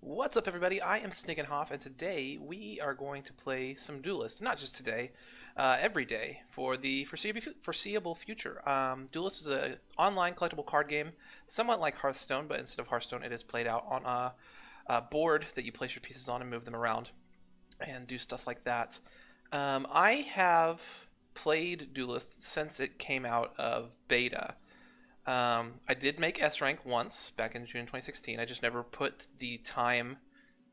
What's up, everybody? I am Snickenhoff, and today we are going to play some Duelyst. Not just today, every day for the foreseeable future. Duelyst is an online collectible card game, somewhat like Hearthstone, but instead of Hearthstone, it is played out on a board that you place your pieces on and move them around and do stuff like that. I have played Duelyst since it came out of beta. I did make S rank once back in June 2016. I just never put the time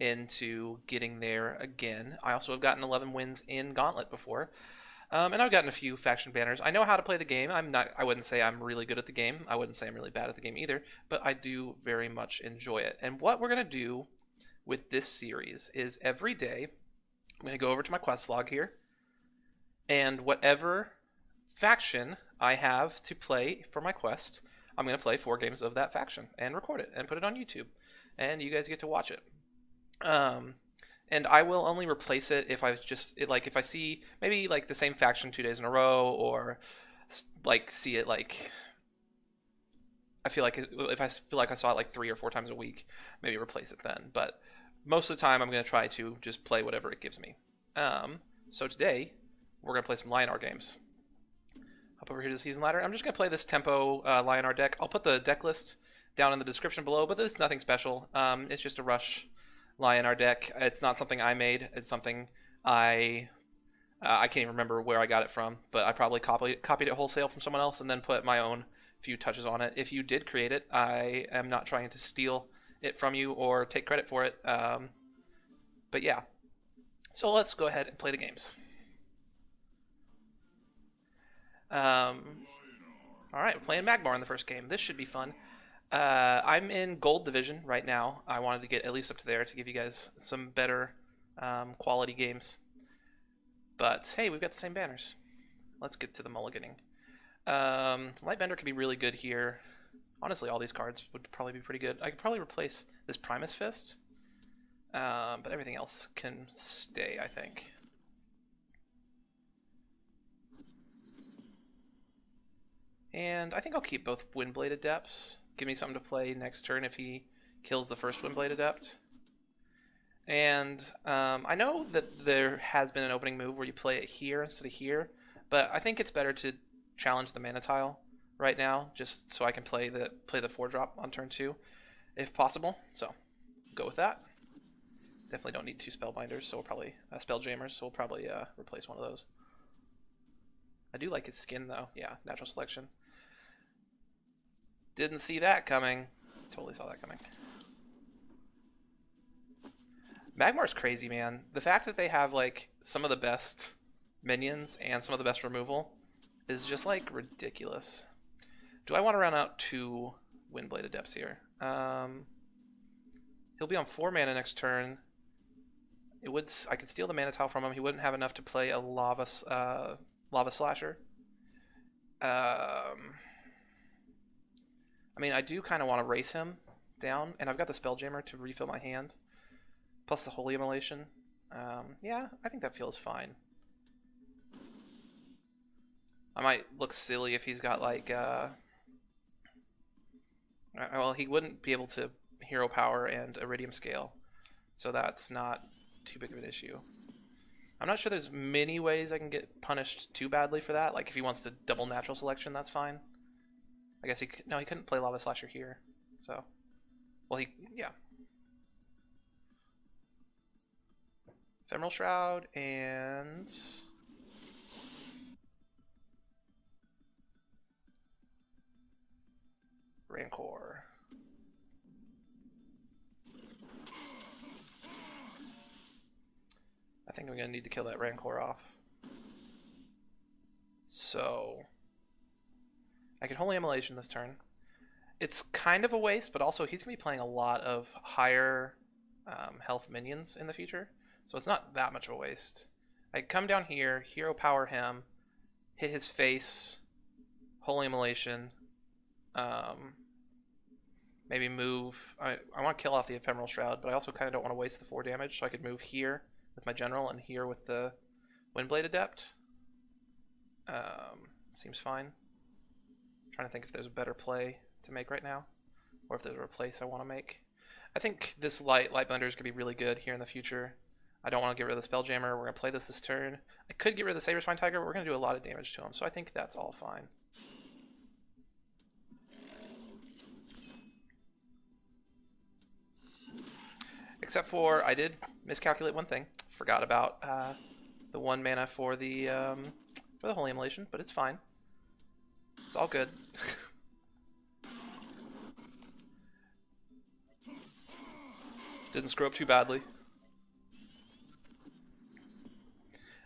into getting there again. I also have gotten 11 wins in Gauntlet before, and I've gotten a few faction banners. I know how to play the game. I wouldn't say I'm really good at the game. I wouldn't say I'm really bad at the game either, but I do very much enjoy it. And what we're gonna do with this series is every day I'm gonna go over to my quest log here, and whatever faction I have to play for my quest, I'm going to play 4 games of that faction and record it and put it on YouTube. And you guys get to watch it. And I will only replace it if if I see maybe like the same faction 2 days in a row, or like see it like if I feel like I saw it like 3 or 4 times a week, maybe replace it then. But most of the time I'm going to try to just play whatever it gives me. So today we're going to play some Lyonar games. Hop over here to the season ladder. I'm just going to play this tempo Lyonar deck. I'll put the deck list down in the description below, but it's nothing special. It's just a rush Lyonar deck. It's not something I made. It's something I can't even remember where I got it from, but I probably copied it wholesale from someone else and then put my own few touches on it. If you did create it, I am not trying to steal it from you or take credit for it. But yeah. So let's go ahead and play the games. Alright, we're playing Magmar in the first game. This should be fun. I'm in Gold Division right now. I wanted to get at least up to there to give you guys some better quality games. But hey, we've got the same banners. Let's get to the mulliganing. Lightbender could be really good here. Honestly, all these cards would probably be pretty good. I could probably replace this Primus Fist. But everything else can stay, I think. And I think I'll keep both Windblade Adepts. Give me something to play next turn if he kills the first Windblade Adept. And I know that there has been an opening move where you play it here instead of here, but I think it's better to challenge the mana tile right now, just so I can play the 4-drop on turn 2, if possible. So go with that. Definitely don't need 2 Spellbinders, so we'll probably Spelljammers, so we'll probably replace one of those. I do like his skin, though. Yeah, natural selection. Didn't see that coming. Totally saw that coming. Magmar's crazy, man. The fact that they have, like, some of the best minions and some of the best removal is just, like, ridiculous. Do I want to run out 2 Windblade Adepts here? He'll be on 4 mana next turn. I could steal the mana tile from him. He wouldn't have enough to play a Lava Slasher. I mean, I do kind of want to race him down, and I've got the Spelljammer to refill my hand, plus the Holy Immolation. Yeah, I think that feels fine. I might look silly if he's got like, well, he wouldn't be able to Hero Power and Iridium Scale, so that's not too big of an issue. I'm not sure there's many ways I can get punished too badly for that. Like if he wants to double natural selection, that's fine. I guess he couldn't play Lava Slasher here. So, well, yeah. Ephemeral Shroud and Rancor. I think I'm going to need to kill that Rancor off. So I can Holy Immolation this turn. It's kind of a waste, but also he's going to be playing a lot of higher health minions in the future, so it's not that much of a waste. I come down here, Hero Power him, hit his face, Holy Immolation, maybe move. I want to kill off the Ephemeral Shroud, but I also kind of don't want to waste the 4 damage, so I could move here with my General and here with the Windblade Adept. Seems fine. Trying to think if there's a better play to make right now, or if there's a replace I want to make. I think this light blender is gonna be really good here in the future. I don't want to get rid of the Spelljammer. We're gonna play this turn. I could get rid of the Saber Spine Tiger, but we're gonna do a lot of damage to him, so I think that's all fine. Except for I did miscalculate one thing. Forgot about the 1 mana for the Holy Immolation, but it's fine. It's all good. Didn't screw up too badly.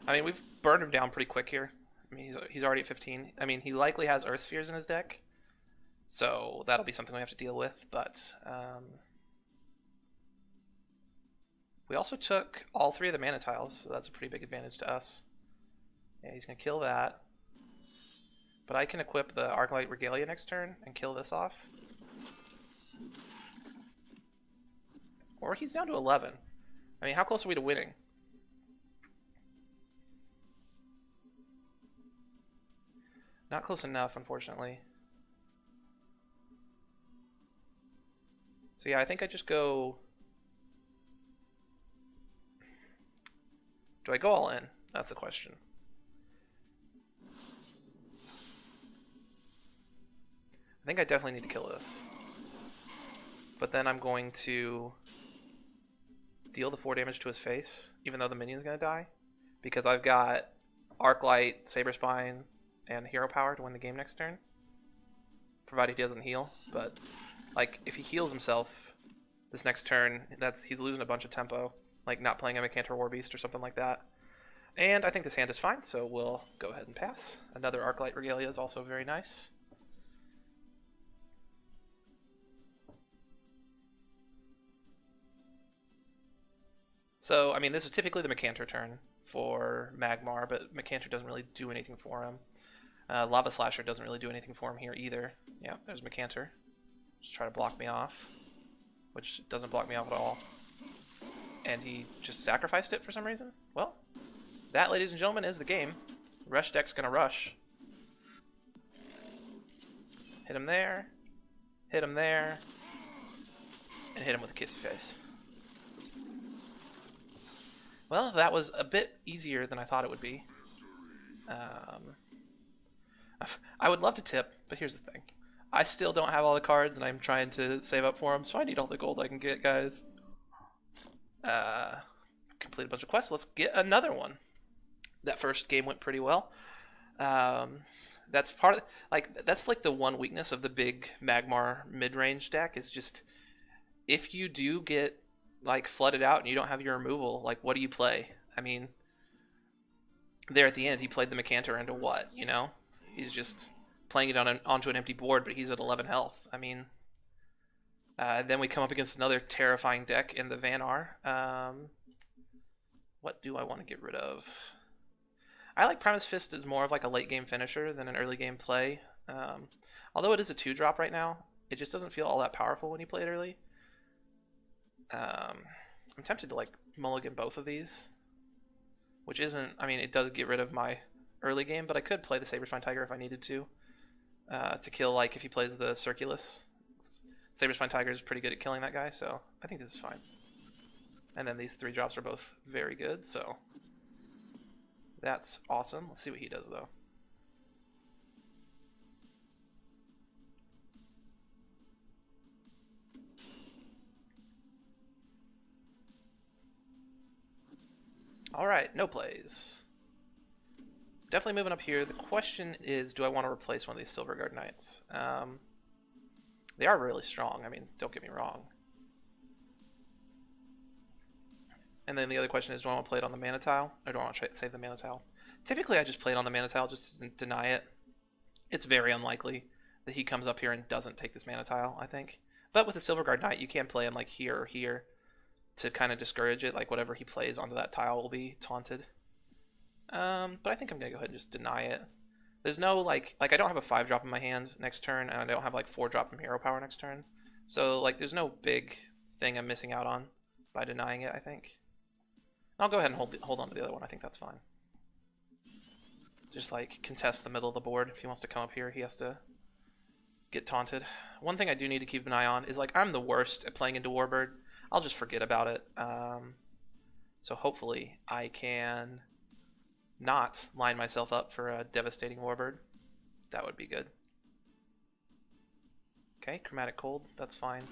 I mean, we've burned him down pretty quick here. I mean, he's already at 15. I mean, he likely has Earth Spheres in his deck, so that'll be something we have to deal with, but we also took all 3 of the mana tiles, so that's a pretty big advantage to us. Yeah, he's going to kill that. But I can equip the Arclight Regalia next turn and kill this off. Or he's down to 11. I mean, how close are we to winning? Not close enough, unfortunately. So yeah, I think I just go... Do I go all in? That's the question. I think I definitely need to kill this. But then I'm going to deal the 4 damage to his face, even though the minion's going to die. Because I've got Arclight, Saber Spine, and Hero Power to win the game next turn. Provided he doesn't heal. But, like, if he heals himself this next turn, he's losing a bunch of tempo. Like not playing a Mecantor Warbeast or something like that. And I think this hand is fine, so we'll go ahead and pass. Another Arclight Regalia is also very nice. So, I mean, this is typically the Mecantor turn for Magmar, but Mecantor doesn't really do anything for him. Lava Slasher doesn't really do anything for him here either. Yeah, there's Mecantor. Just try to block me off, which doesn't block me off at all. And he just sacrificed it for some reason? Well, that, ladies and gentlemen, is the game. Rush deck's gonna rush. Hit him there, and hit him with a kissy face. Well, that was a bit easier than I thought it would be. I would love to tip, but here's the thing. I still don't have all the cards, and I'm trying to save up for them, so I need all the gold I can get, guys. Complete a bunch of quests. Let's get another one. That first game went pretty well. That's part of that's like the one weakness of the big Magmar mid-range deck is just if you do get like flooded out and you don't have your removal, like what do you play? I mean, there at the end he played the Mecantor into what? You know, he's just playing it onto an empty board, but he's at 11 health. I mean. Then we come up against another terrifying deck in the Lyonar. What do I want to get rid of? I like Primus Fist as more of like a late game finisher than an early game play. Although it is a 2-drop right now, it just doesn't feel all that powerful when you play it early. I'm tempted to like mulligan both of these, which isn't. I mean, it does get rid of my early game, but I could play the Saber Spine Tiger if I needed to kill like if he plays the Circulus. Saber Spine Tiger is pretty good at killing that guy, so I think this is fine. And then these 3 drops are both very good, so that's awesome. Let's see what he does, though. Alright, no plays. Definitely moving up here. The question is, do I want to replace one of these Silverguard Knights? They are really strong, I mean, don't get me wrong. And then the other question is, do I want to play it on the mana tile, or do I want to try to save the mana tile? Typically, I just play it on the mana tile just to deny it. It's very unlikely that he comes up here and doesn't take this mana tile, I think. But with the Silverguard Knight, you can play him like here or here to kind of discourage it, like whatever he plays onto that tile will be taunted. But I think I'm going to go ahead and just deny it. There's no, like I don't have a 5-drop in my hand next turn, and I don't have, like, 4-drop from Hero Power next turn. So, like, there's no big thing I'm missing out on by denying it, I think. I'll go ahead and hold on to the other one. I think that's fine. Just, like, contest the middle of the board. If he wants to come up here, he has to get taunted. One thing I do need to keep an eye on is, like, I'm the worst at playing into Warbird. I'll just forget about it. So hopefully I can not line myself up for a devastating warbird. That would be good. Okay, chromatic cold, that's fine.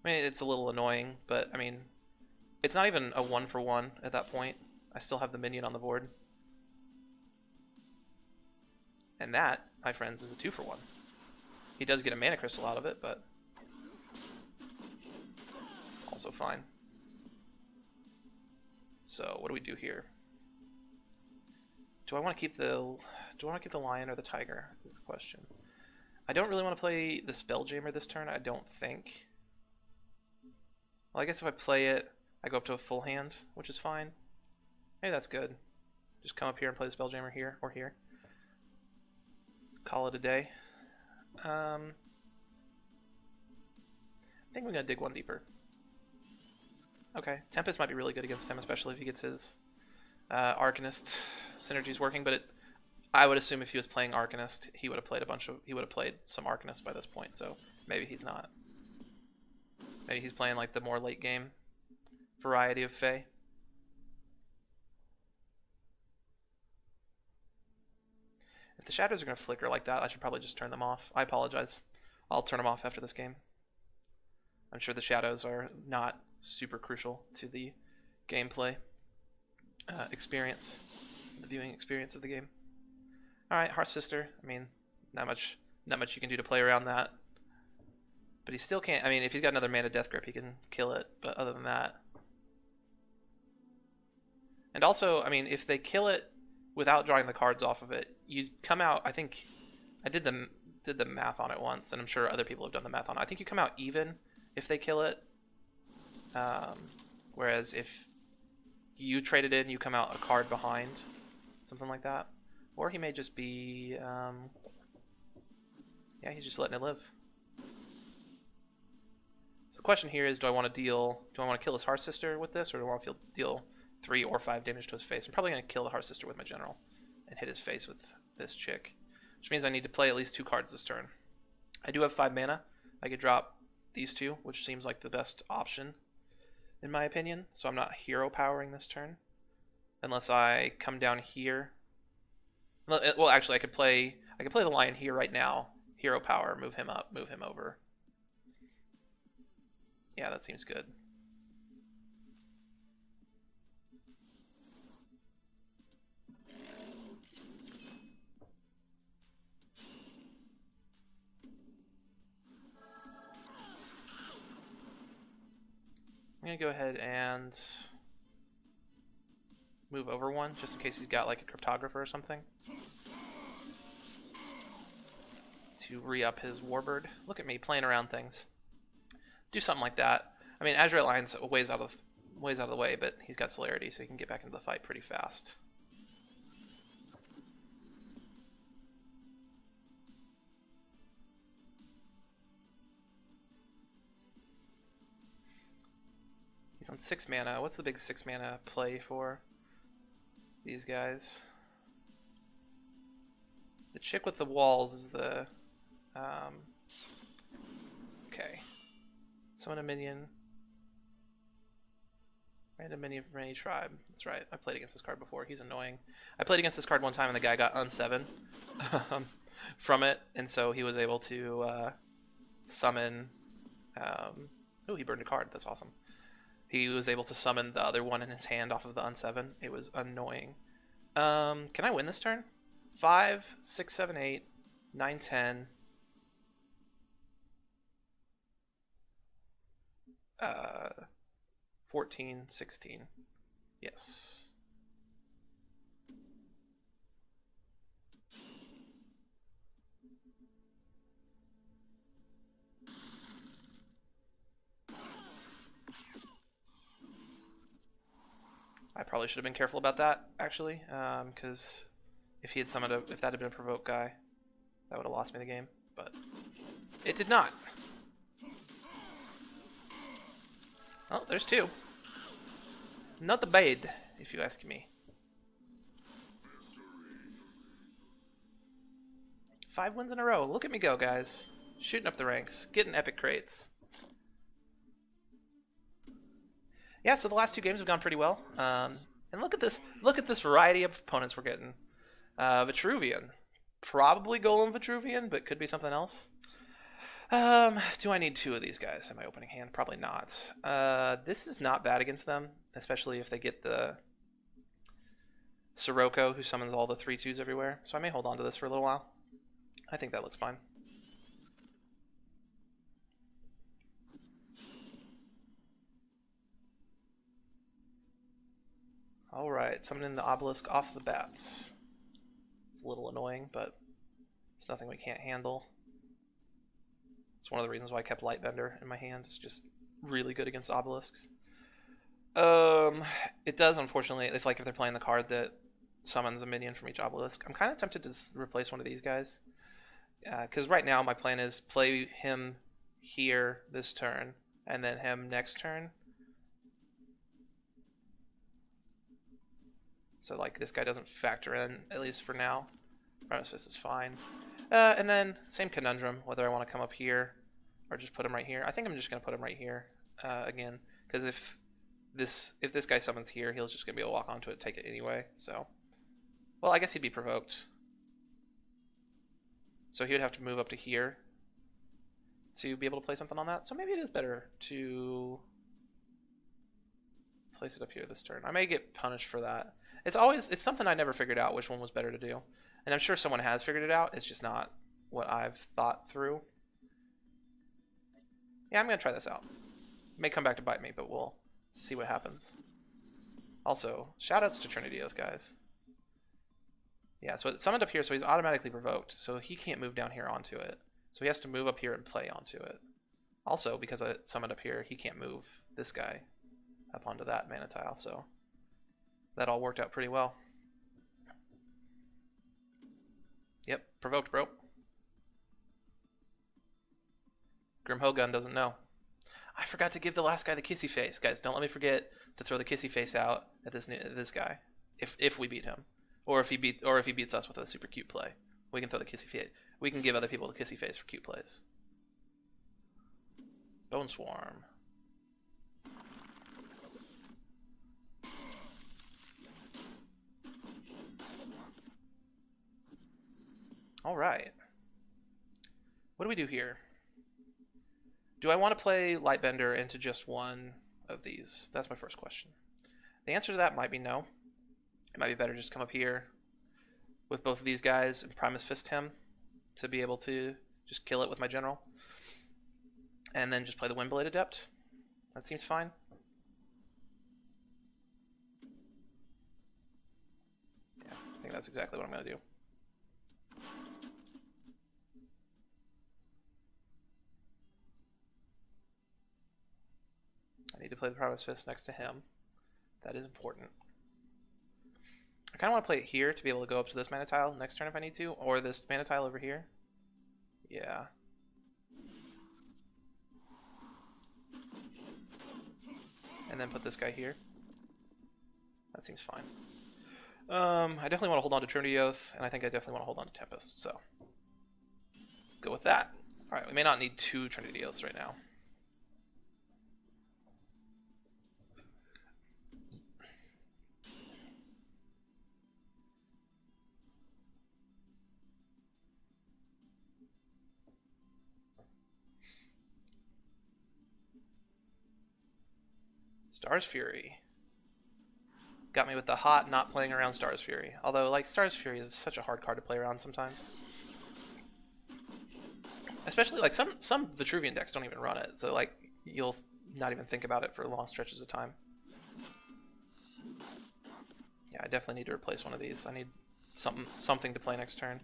I mean, it's a little annoying, but I mean, it's not even a 1-for-1 at that point. I still have the minion on the board. And that, my friends, is a 2-for-1. He does get a mana crystal out of it, but it's also fine. So what do we do here? Do I want to keep the lion or the tiger? Is the question. I don't really want to play the Spelljammer this turn. I don't think. Well, I guess if I play it, I go up to a full hand, which is fine. Maybe that's good. Just come up here and play the Spelljammer here or here. Call it a day. I think we're gonna dig one deeper. Okay, Tempest might be really good against him, especially if he gets his Arcanist synergies working. But I would assume if he was playing Arcanist, he would have played some Arcanist by this point. So maybe he's not. Maybe he's playing like the more late game variety of Fae. If the shadows are going to flicker like that, I should probably just turn them off. I apologize. I'll turn them off after this game. I'm sure the shadows are not super crucial to the gameplay experience, the viewing experience of the game. All right, Heart Sister. I mean, not much you can do to play around that. But he still can't. I mean, if he's got another mana Death Grip, he can kill it. But other than that, and also, I mean, if they kill it without drawing the cards off of it, you come out. I think I did the math on it once, and I'm sure other people have done the math on it. I think you come out even if they kill it. Whereas if you trade it in, you come out a card behind, something like that. Or he may just be, yeah, he's just letting it live. So the question here is, do I want to kill his Heart Sister with this, or do I want to deal 3 or 5 damage to his face? I'm probably going to kill the Heart Sister with my general and hit his face with this chick, which means I need to play at least 2 cards this turn. I do have 5 mana. I could drop these 2, which seems like the best option in my opinion. So I'm not hero powering this turn, unless I come down here. Well, actually, I could play the lion here right now. Hero power, move him up, move him over. Yeah, that seems good. I'm gonna go ahead and move over one, just in case he's got like a cryptographer or something, to re-up his warbird. Look at me playing around things. Do something like that. I mean, Azure Lion's ways out of the way, but he's got celerity, so he can get back into the fight pretty fast. He's on 6 mana. What's the big 6 mana play for these guys? The chick with the walls is the... okay. Summon a minion. Random minion from any tribe. That's right. I played against this card before. He's annoying. I played against this card one time and the guy got un-7 from it. And so he was able to summon... oh, he burned a card. That's awesome. He was able to summon the other one in his hand off of the un-7. It was annoying. Can I win this turn? 5, 6, 7, 8, 9, 10. 14, 16. Yes. I probably should have been careful about that, actually, because if he had summoned if that had been a provoke guy, that would have lost me the game, but it did not. Oh, there's 2. Not bad, if you ask me. 5 wins in a row. Look at me go, guys. Shooting up the ranks. Getting epic crates. Yeah, so the last two games have gone pretty well. And look at this variety of opponents we're getting. Vitruvian. Probably Golem Vitruvian, but could be something else. Do I need two of these guys in my opening hand? Probably not. This is not bad against them, especially if they get the Sirocco, who summons all the 3/2s everywhere. So I may hold on to this for a little while. I think that looks fine. Alright, summoning the obelisk off the bats. It's a little annoying, but it's nothing we can't handle. It's one of the reasons why I kept Lightbender in my hand. It's just really good against obelisks. It does, unfortunately, if they're playing the card that summons a minion from each obelisk. I'm kind of tempted to replace one of these guys. Because right now my plan is play him here this turn, and then him next turn. So like this guy doesn't factor in, at least for now. Primus Fist is fine. And then same conundrum, whether I want to come up here or just put him right here. I think I'm just going to put him right here again, because if this guy summons here, he's just going to be able to walk onto it and take it anyway. So, well, I guess he'd be provoked. So he would have to move up to here to be able to play something on that. So maybe it is better to place it up here this turn. I may get punished for that. It's something I never figured out which one was better to do. And I'm sure someone has figured it out. It's just not what I've thought through. Yeah, I'm going to try this out. It may come back to bite me, but we'll see what happens. Also, shoutouts to Trinity Oath, guys. Yeah, so it's summoned up here, so he's automatically provoked. So he can't move down here onto it. So he has to move up here and play onto it. Also, because I summoned up here, he can't move this guy up onto that mana tile. So that all worked out pretty well. Yep, provoked, bro. Grim Hogun doesn't know. I forgot to give the last guy the kissy face. Guys, don't let me forget to throw the kissy face out at this guy. If we beat him. Or if he beats us with a super cute play. We can throw the kissy face. We can give other people the kissy face for cute plays. Bone Swarm. Alright. What do we do here? Do I want to play Lightbender into just one of these? That's my first question. The answer to that might be no. It might be better just come up here with both of these guys and Primus Fist him to be able to just kill it with my general. And then just play the Windblade Adept. That seems fine. Yeah, I think that's exactly what I'm going to do. I need to play the Primus Fist next to him. That is important. I kind of want to play it here to be able to go up to this mana tile next turn if I need to, or this mana tile over here. Yeah. And then put this guy here. That seems fine. I definitely want to hold on to Trinity Oath, and I think I definitely want to hold on to Tempest, so go with that. Alright, we may not need two Trinity Oaths right now. Star's Fury. Got me with the hot not playing around Star's Fury. Although, like, Star's Fury is such a hard card to play around sometimes. Especially, like, some Vitruvian decks don't even run it. So, like, you'll not even think about it for long stretches of time. Yeah, I definitely need to replace one of these. I need something to play next turn.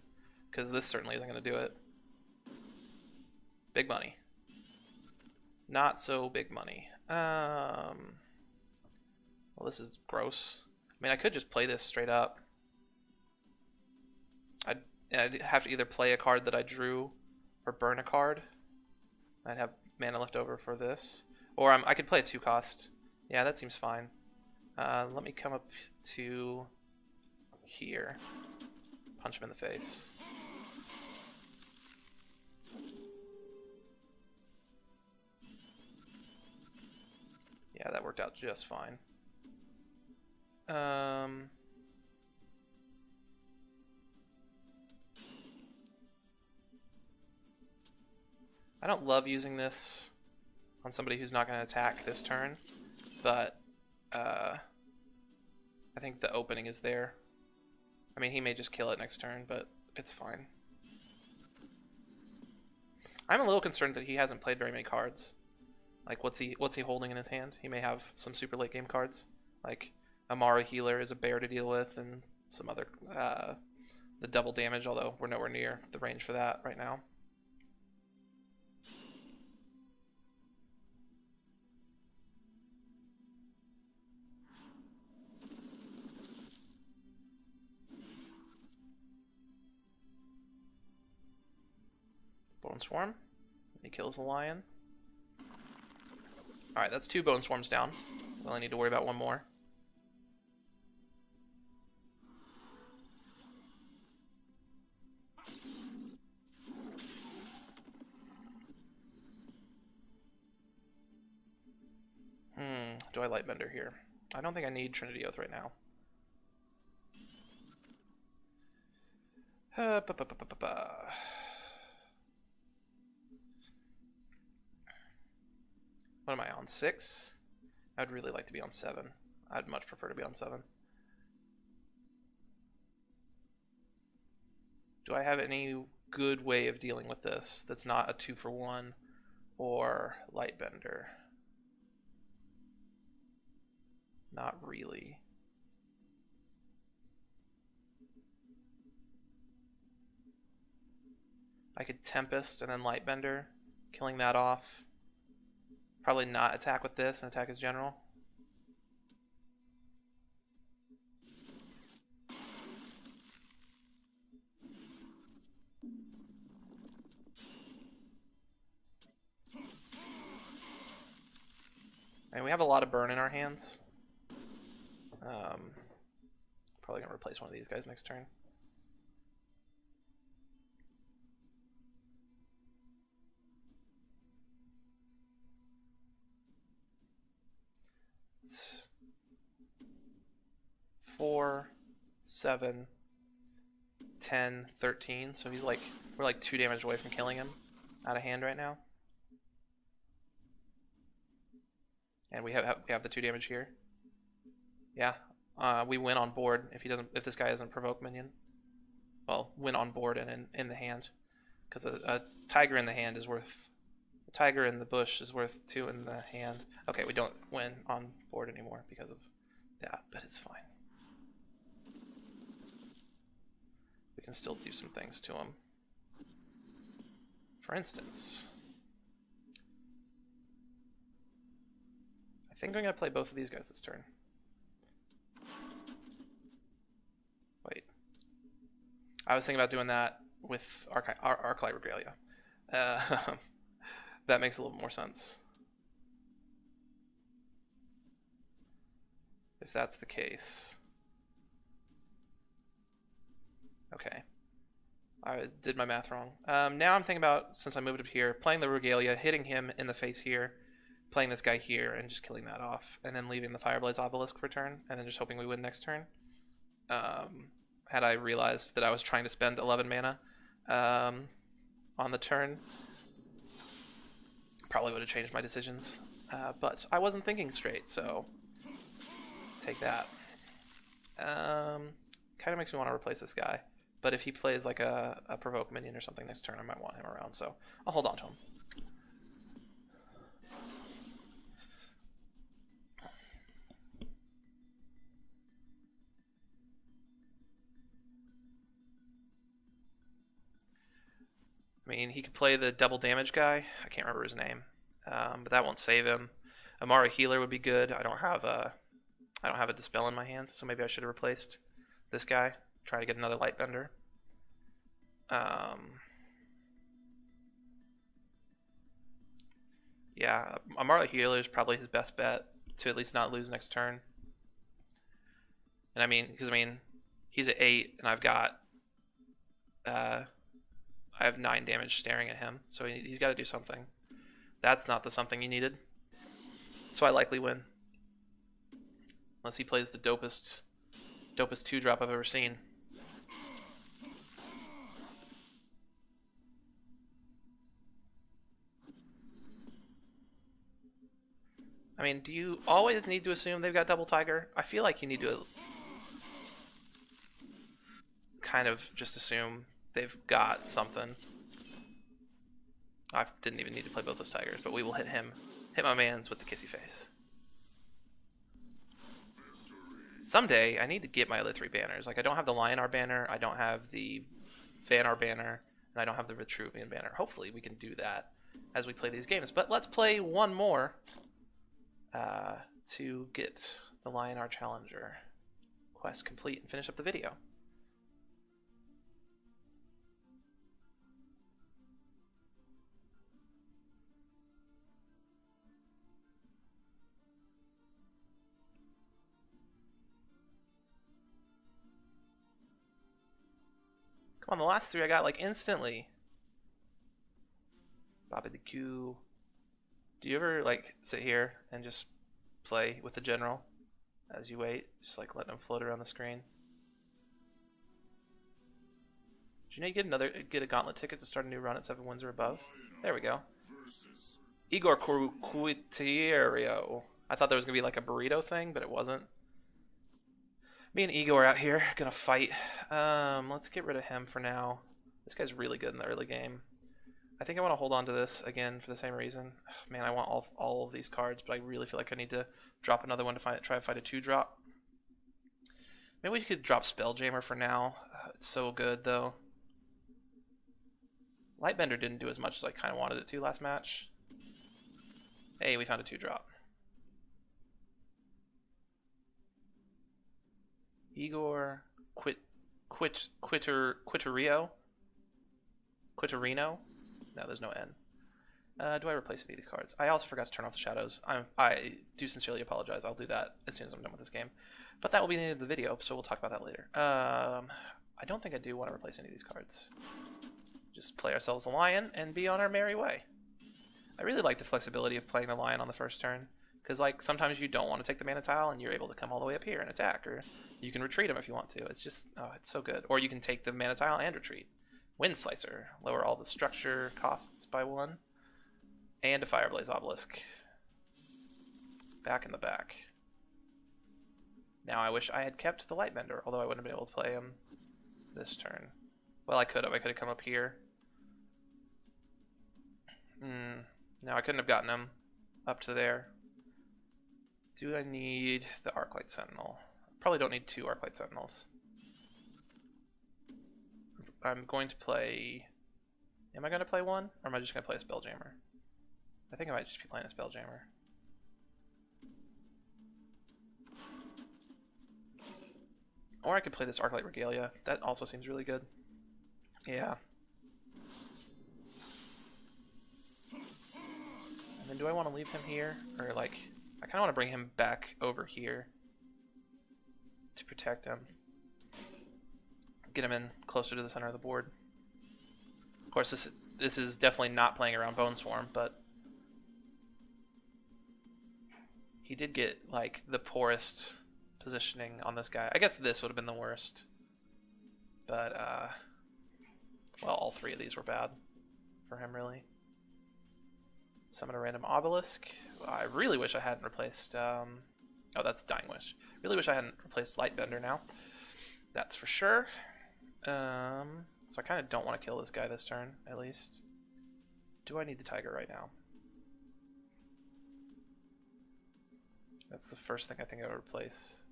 Because this certainly isn't going to do it. Big money. Not so big money. Well, this is gross. I mean, I could just play this straight up. I'd have to either play a card that I drew or burn a card. I'd have mana left over for this. Or I could play a 2-cost. Yeah, that seems fine. Let me come up to here. Punch him in the face. Yeah, that worked out just fine. I don't love using this on somebody who's not going to attack this turn, but I think the opening is there. I mean, he may just kill it next turn, but it's fine. I'm a little concerned that he hasn't played very many cards. Like, what's he holding in his hand? He may have some super late game cards, like Amara Healer is a bear to deal with, and some other the double damage. Although we're nowhere near the range for that right now. Bone Swarm. He kills the lion. Alright, that's 2 Bone Swarms down. We only need to worry about 1 more. Do I Lightbender here? I don't think I need Trinity Oath right now. What am I on? 6? I'd really like to be on 7. I'd much prefer to be on 7. Do I have any good way of dealing with this that's not a 2-for-1 or Lightbender? Not really. I could Tempest and then Lightbender, killing that off. Probably not attack with this and attack as general. And we have a lot of burn in our hands. Probably gonna replace one of these guys next turn. It's 4, 7, 10, 13. So he's like, we're like 2 damage away from killing him out of hand right now. And we have the 2 damage here. Yeah, we win on board if this guy doesn't provoke minion. Well, win on board and in the hand, because a tiger in the hand is worth. A tiger in the bush is worth 2 in the hand. Okay, we don't win on board anymore because of that, but it's fine. We can still do some things to him. For instance, I think I'm going to play both of these guys this turn. Wait. I was thinking about doing that with Arclight Regalia. That makes a little more sense. If that's the case. Okay. I did my math wrong. Now I'm thinking about, since I moved up here, playing the Regalia, hitting him in the face here, playing this guy here, and just killing that off, and then leaving the Fireblade's Obelisk for turn, and then just hoping we win next turn. Had I realized that I was trying to spend 11 mana on the turn, probably would have changed my decisions. But I wasn't thinking straight, so take that. Kind of makes me want to replace this guy. But if he plays like a provoke minion or something next turn, I might want him around, so I'll hold on to him. I mean, he could play the double damage guy. I can't remember his name, but that won't save him. Amara Healer would be good. I don't have a Dispel in my hand, so maybe I should have replaced this guy. Try to get another Lightbender. Yeah, Amara Healer is probably his best bet to at least not lose next turn. And I mean, because he's at 8, and I've got I have 9 damage staring at him, so he's got to do something. That's not the something you needed. So I likely win. Unless he plays the dopest 2-drop I've ever seen. I mean, do you always need to assume they've got double Tiger? I feel like you need to kind of just assume they've got something. I didn't even need to play both those Tigers, but we will hit my mans with the kissy face. Someday, I need to get my other 3 banners. Like, I don't have the Lyonar banner, I don't have the Vanar banner, and I don't have the Vitruvian banner. Hopefully, we can do that as we play these games. But let's play one more to get the Lyonar Challenger quest complete and finish up the video. Come on, the last 3 I got like instantly. Bobby the Q. Do you ever like sit here and just play with the general as you wait, just like letting him float around the screen? Do you know you get a gauntlet ticket to start a new run at 7 wins or above? There we go. Igor Quiterio. I thought there was gonna be like a burrito thing, but it wasn't. Me and Igor out here gonna fight. Let's get rid of him for now. This guy's really good in the early game. I think I want to hold on to this again for the same reason. Man, I want all of these cards, but I really feel like I need to drop another one to try to fight a 2-drop. Maybe we could drop Spelljammer for now. It's so good though. Lightbender didn't do as much as I kind of wanted it to last match. Hey, we found a 2-drop. Igor Quiterino? No, there's no N. Do I replace any of these cards? I also forgot to turn off the shadows. I do sincerely apologize. I'll do that as soon as I'm done with this game. But that will be the end of the video, so we'll talk about that later. I don't think I do want to replace any of these cards. Just play ourselves a Lion and be on our merry way. I really like the flexibility of playing the Lion on the first turn. Because like sometimes you don't want to take the mana tile and you're able to come all the way up here and attack. Or you can retreat them if you want to. It's just, oh, it's so good. Or you can take the mana tile and retreat. Wind Slicer, lower all the structure costs by 1, and a Fireblaze Obelisk. Back in the back. Now I wish I had kept the Lightbender, although I wouldn't have been able to play him this turn. Well, I could have. I could have come up here. No, I couldn't have gotten him up to there. Do I need the Arclight Sentinel? Probably don't need 2 Arclight Sentinels. I'm going to play... Am I going to play 1? Or am I just going to play a Spelljammer? I think I might just be playing a Spelljammer. Or I could play this Arclight Regalia. That also seems really good. Yeah. And then do I want to leave him here? Or like... I kind of want to bring him back over here to protect him. Get him in closer to the center of the board. Of course, this is definitely not playing around Bone Swarm, but he did get like the poorest positioning on this guy. I guess this would have been the worst, but well, all 3 of these were bad for him, really. Summon a random obelisk. I really wish I hadn't replaced. Oh, that's Dying Wish. Really wish I hadn't replaced Lightbender now. That's for sure. So I kind of don't want to kill this guy this turn, at least. Do I need the Tiger right now? That's the first thing I think I would replace.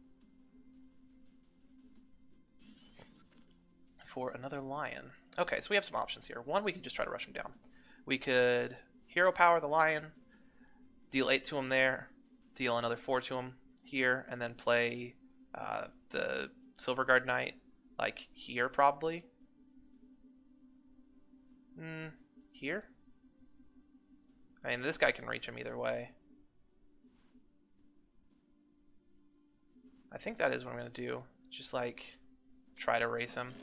For another Lion. Okay, so we have some options here. One, we could just try to rush him down. We could Hero Power the Lion, deal 8 to him there, deal another 4 to him here, and then play the Silverguard Knight, like here probably. Here? I mean, this guy can reach him either way. I think that is what I'm going to do. Just like try to race him.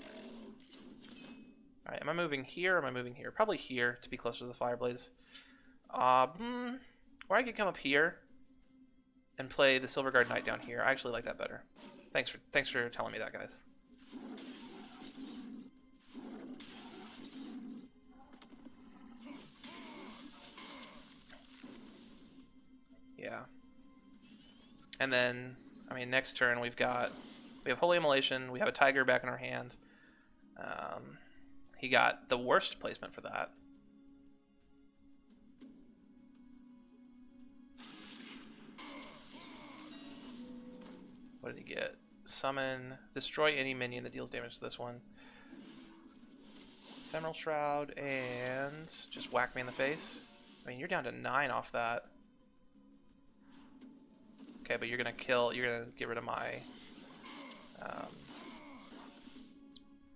Alright, am I moving here or am I moving here? Probably here to be closer to the Fireblaze. Or I could come up here and play the Silverguard Knight down here. I actually like that better. Thanks for telling me that, guys. Yeah. And then, I mean, next turn we have Holy Immolation, we have a Tiger back in our hand. He got the worst placement for that. What did he get? Summon, destroy any minion that deals damage to this one. Ephemeral Shroud, and just whack me in the face. I mean, you're down to 9 off that. Okay, but you're gonna get rid of my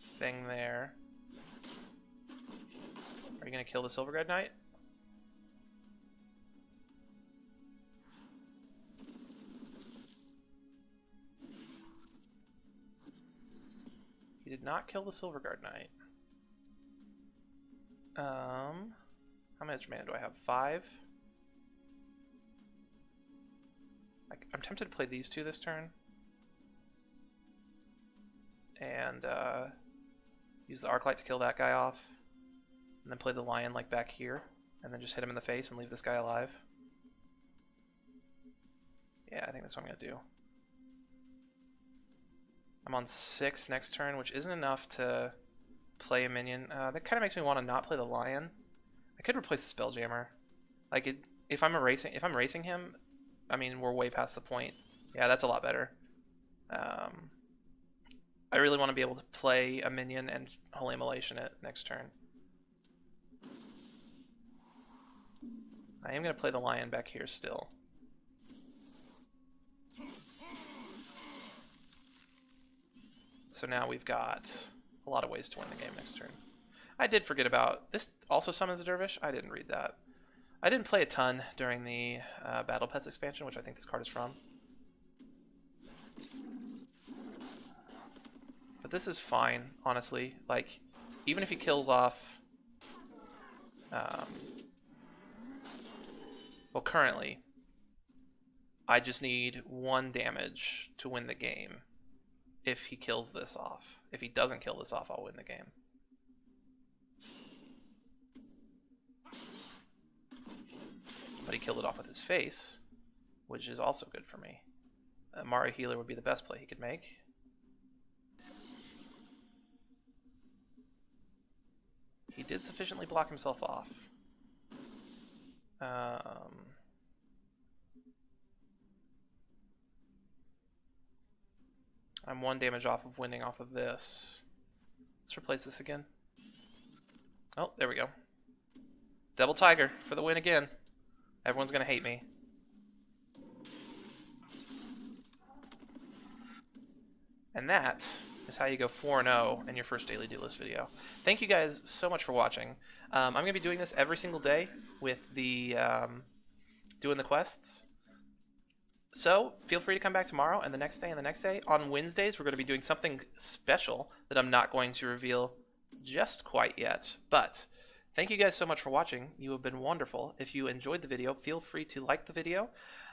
thing there. Are you gonna kill the Silverguard Knight? He did not kill the Silverguard Knight. How much mana do I have? 5? I'm tempted to play these two this turn. And use the Arclight to kill that guy off. And then play the Lion like back here. And then just hit him in the face and leave this guy alive. Yeah, I think that's what I'm going to do. I'm on 6 next turn, which isn't enough to play a minion. That kind of makes me want to not play the Lion. I could replace the Spelljammer. Like, if I'm racing him, I mean, we're way past the point. Yeah, that's a lot better. I really want to be able to play a minion and Holy Immolation it next turn. I am going to play the Lion back here still. So now we've got a lot of ways to win the game next turn. I did forget about this. Also summons a Dervish. I didn't read that. I didn't play a ton during the Battle Pets expansion, which I think this card is from. But this is fine, honestly. Like, even if he kills off... well, currently, I just need 1 damage to win the game if he kills this off. If he doesn't kill this off, I'll win the game. But he killed it off with his face, which is also good for me. Mario Healer would be the best play he could make. He did sufficiently block himself off. I'm 1 damage off of winning off of this. Let's replace this again. Oh, there we go. Double Tiger for the win again. Everyone's going to hate me. And that is how you go 4-0 in your first Daily Duelist video. Thank you guys so much for watching. I'm going to be doing this every single day with the doing the quests. So feel free to come back tomorrow and the next day and the next day. On Wednesdays, we're going to be doing something special that I'm not going to reveal just quite yet. But thank you guys so much for watching. You have been wonderful. If you enjoyed the video, feel free to like the video,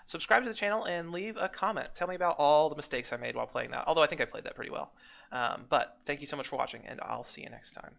subscribe to the channel, and leave a comment. Tell me about all the mistakes I made while playing that. Although I think I played that pretty well. But thank you so much for watching, and I'll see you next time.